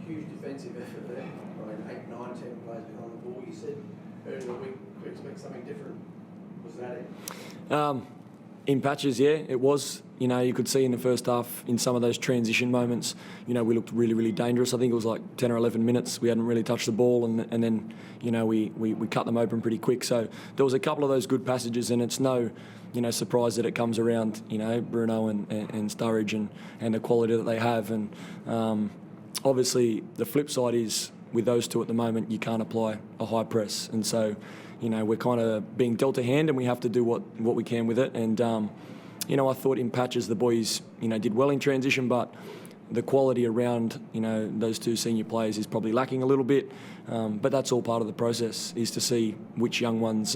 huge defensive effort there. I mean, 8, 9, 10 players behind the ball. You said earlier in the week we expect something different. Was that it? In patches, yeah, it was. You know, you could see in the first half, in some of those transition moments, you know, we looked really, really dangerous. I think it was like 10 or 11 minutes. We hadn't really touched the ball, and then, you know, we cut them open pretty quick. So there was a couple of those good passages, and it's no, you know, surprise that it comes around, you know, Bruno and Sturridge and the quality that they have. And obviously, the flip side is, with those two at the moment, you can't apply a high press. And so, you know, we're kind of being dealt a hand, and we have to do what we can with it. And, you know, I thought in patches the boys, you know, did well in transition, but the quality around, you know, those two senior players is probably lacking a little bit. But that's all part of the process, is to see which young ones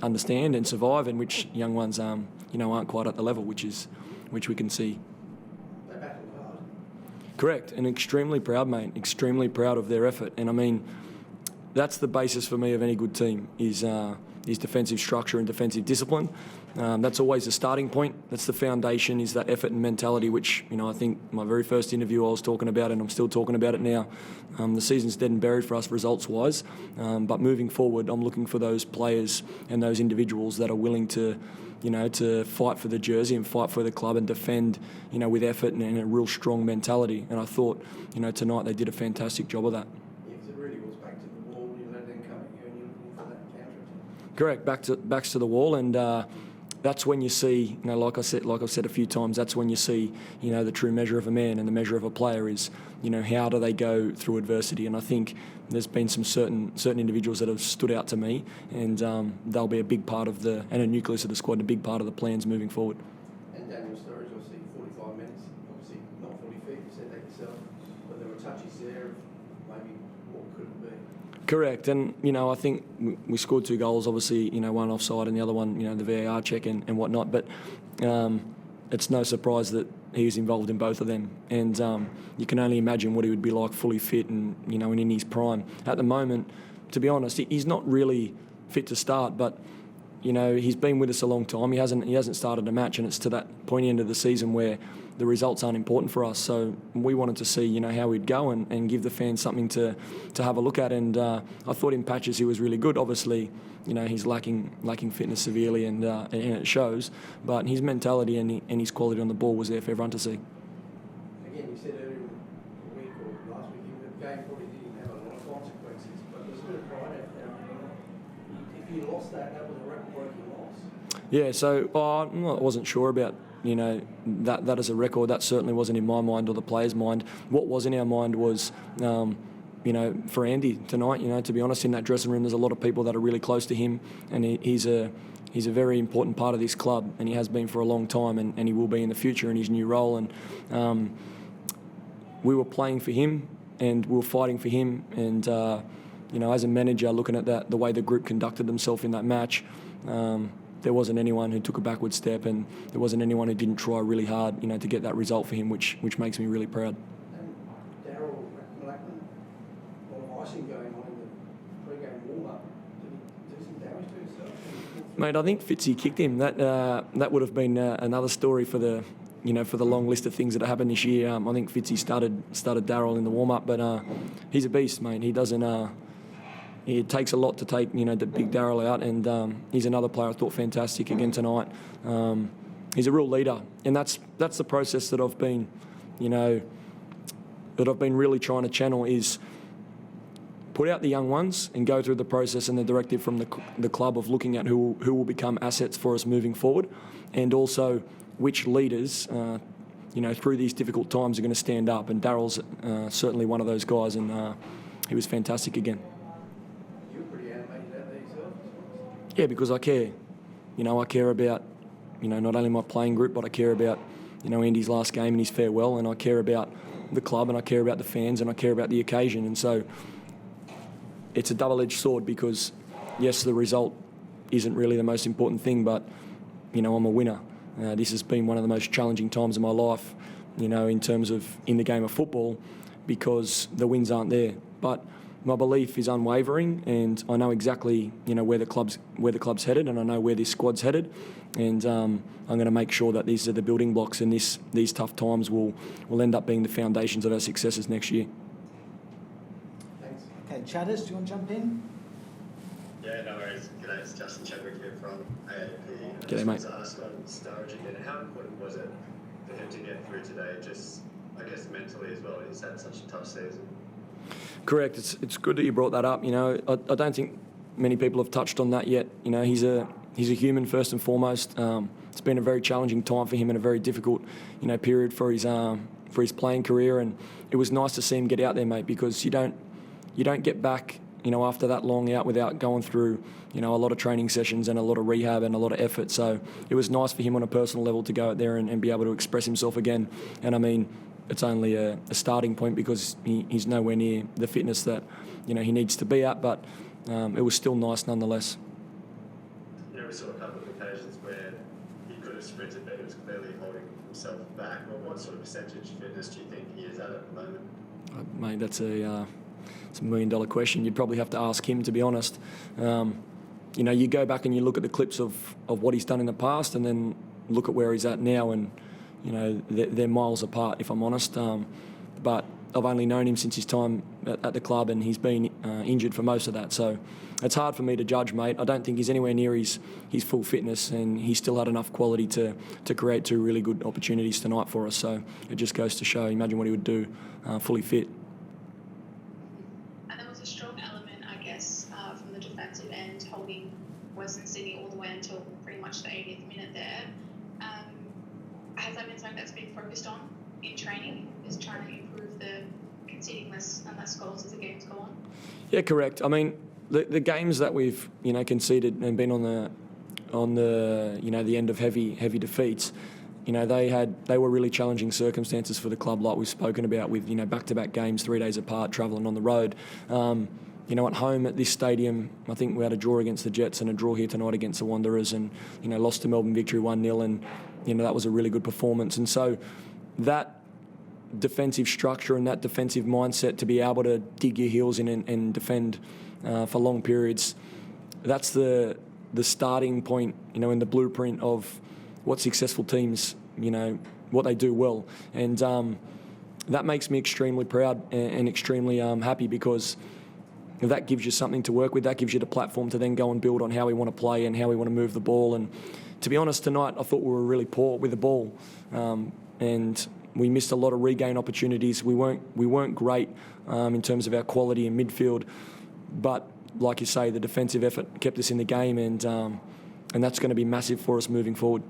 understand and survive, and which young ones, you know, aren't quite at the level, which we can see. They battled hard. Correct, and extremely proud, mate. Extremely proud of their effort. And I mean, that's the basis for me of any good team, is defensive structure and defensive discipline. That's always the starting point. That's the foundation, is that effort and mentality, which, you know, I think my very first interview I was talking about, and I'm still talking about it now. The season's dead and buried for us results-wise, but moving forward, I'm looking for those players and those individuals that are willing to, you know, to fight for the jersey and fight for the club and defend, you know, with effort and a real strong mentality. And I thought, you know, tonight they did a fantastic job of that. Correct, backs to the wall, and that's when you see, you know, like I've said a few times, that's when you see, you know, the true measure of a man and the measure of a player is, you know, how do they go through adversity. And I think there's been some certain individuals that have stood out to me, and they'll be a big part of and a nucleus of the squad, and a big part of the plans moving forward. And Daniel Sturridge, obviously 45 minutes, obviously not fully fit, you said that yourself, but there were touches there of maybe what could it be. Correct, and, you know, I think we scored 2 goals, obviously, you know, one offside and the other one, you know, the VAR check and whatnot, but it's no surprise that he was involved in both of them, and you can only imagine what he would be like fully fit and, you know, and in his prime. At the moment, to be honest, he's not really fit to start, but, you know, he's been with us a long time. He hasn't started a match, and it's to that pointy end of the season where the results aren't important for us. So we wanted to see, you know, how he'd go and give the fans something to have a look at. And I thought in patches he was really good. Obviously, you know, he's lacking fitness severely, and it shows. But his mentality and his quality on the ball was there for everyone to see. Again, you said earlier in the week or last week, the game probably didn't have a lot of consequences, but there's a bit of pride out there. If you lost that was a record-breaking loss. Yeah, so I wasn't sure about, you know, that as a record. That certainly wasn't in my mind or the players' mind. What was in our mind was, you know, for Andy tonight, you know, to be honest, in that dressing room, there's a lot of people that are really close to him, and he's a very important part of this club, and he has been for a long time, and he will be in the future in his new role. And we were playing for him, and we were fighting for him, and you know, as a manager, looking at the way the group conducted themselves in that match, there wasn't anyone who took a backward step, and there wasn't anyone who didn't try really hard, you know, to get that result for him, which makes me really proud. And Darryl Blackman, a lot of icing going on in the pre-game warm-up. Did he do some damage to himself? Mate, I think Fitzy kicked him. That would have been another story for the, you know, for the long list of things that have happened this year. I think Fitzy started Darryl in the warm-up, but he's a beast, mate. He doesn't. It takes a lot to take, you know, the big Darryl out, and he's another player I thought fantastic again tonight. He's a real leader, and that's the process that I've been, you know, that I've been really trying to channel, is put out the young ones and go through the process and the directive from the club of looking at who will become assets for us moving forward, and also which leaders, you know, through these difficult times are going to stand up. And Darryl's certainly one of those guys, and he was fantastic again. Yeah, because I care. You know, I care about, you know, not only my playing group, but I care about, you know, Andy's last game and his farewell, and I care about the club, and I care about the fans, and I care about the occasion. And so it's a double-edged sword, because, yes, the result isn't really the most important thing, but, you know, I'm a winner. This has been one of the most challenging times of my life, you know, in terms of in the game of football, because the wins aren't there. But my belief is unwavering, and I know exactly where the club's headed, and I know where this squad's headed, and I'm going to make sure that these are the building blocks, and these tough times will end up being the foundations of our successes next year. Thanks. Okay, Chatters, do you want to jump in? Yeah, no worries. G'day, it's Justin Chadwick here from AAP. G'day, mate. I asked on Sturridge again, how important was it for him to get through today, just, I guess, mentally as well? He's had such a tough season. Correct. It's good that you brought that up. I don't think many people have touched on that yet. He's a human first and foremost. It's been a very challenging time for him and a very difficult, period for his playing career. And it was nice to see him get out there, mate, because you don't get back, after that long out without going through, a lot of training sessions and a lot of rehab and a lot of effort. So it was nice for him on a personal level to go out there and be able to express himself again. And I mean, it's only a starting point because he's nowhere near the fitness that he needs to be at, but it was still nice nonetheless. We saw a couple of occasions where he could have sprinted, but he was clearly holding himself back. Well, what sort of percentage fitness do you think he is at the moment? Mate, that's a $1 million question. You'd probably have to ask him, to be honest. You go back and you look at the clips of what he's done in the past, and then look at where he's at now, and they're miles apart, if I'm honest. But I've only known him since his time at the club, and he's been injured for most of that. So it's hard for me to judge, mate. I don't think he's anywhere near his full fitness, and he still had enough quality to create 2 really good opportunities tonight for us. So it just goes to show, imagine what he would do fully fit. And there was a strong element, I guess, from the defensive end, holding Western Sydney all the way until pretty much the 80th minute there. Has that been something that's been focused on in training, is trying to improve the conceding less and less goals as the games go on? Yeah, correct. I mean, the games that we've conceded and been on the the end of heavy defeats, they were really challenging circumstances for the club, like we've spoken about, with back-to-back games 3 days apart, travelling on the road. At home at this stadium, I think we had a draw against the Jets and a draw here tonight against the Wanderers, and lost to Melbourne Victory 1-0, and that was a really good performance. And so that defensive structure and that defensive mindset to be able to dig your heels in and defend for long periods, that's the starting point, in the blueprint of what successful teams, what they do well. And that makes me extremely proud and extremely happy, because that gives you something to work with. That gives you the platform to then go and build on how we want to play and how we want to move the ball. And to be honest, tonight I thought we were really poor with the ball, and we missed a lot of regain opportunities. We weren't great in terms of our quality in midfield, but like you say, the defensive effort kept us in the game, and that's going to be massive for us moving forward.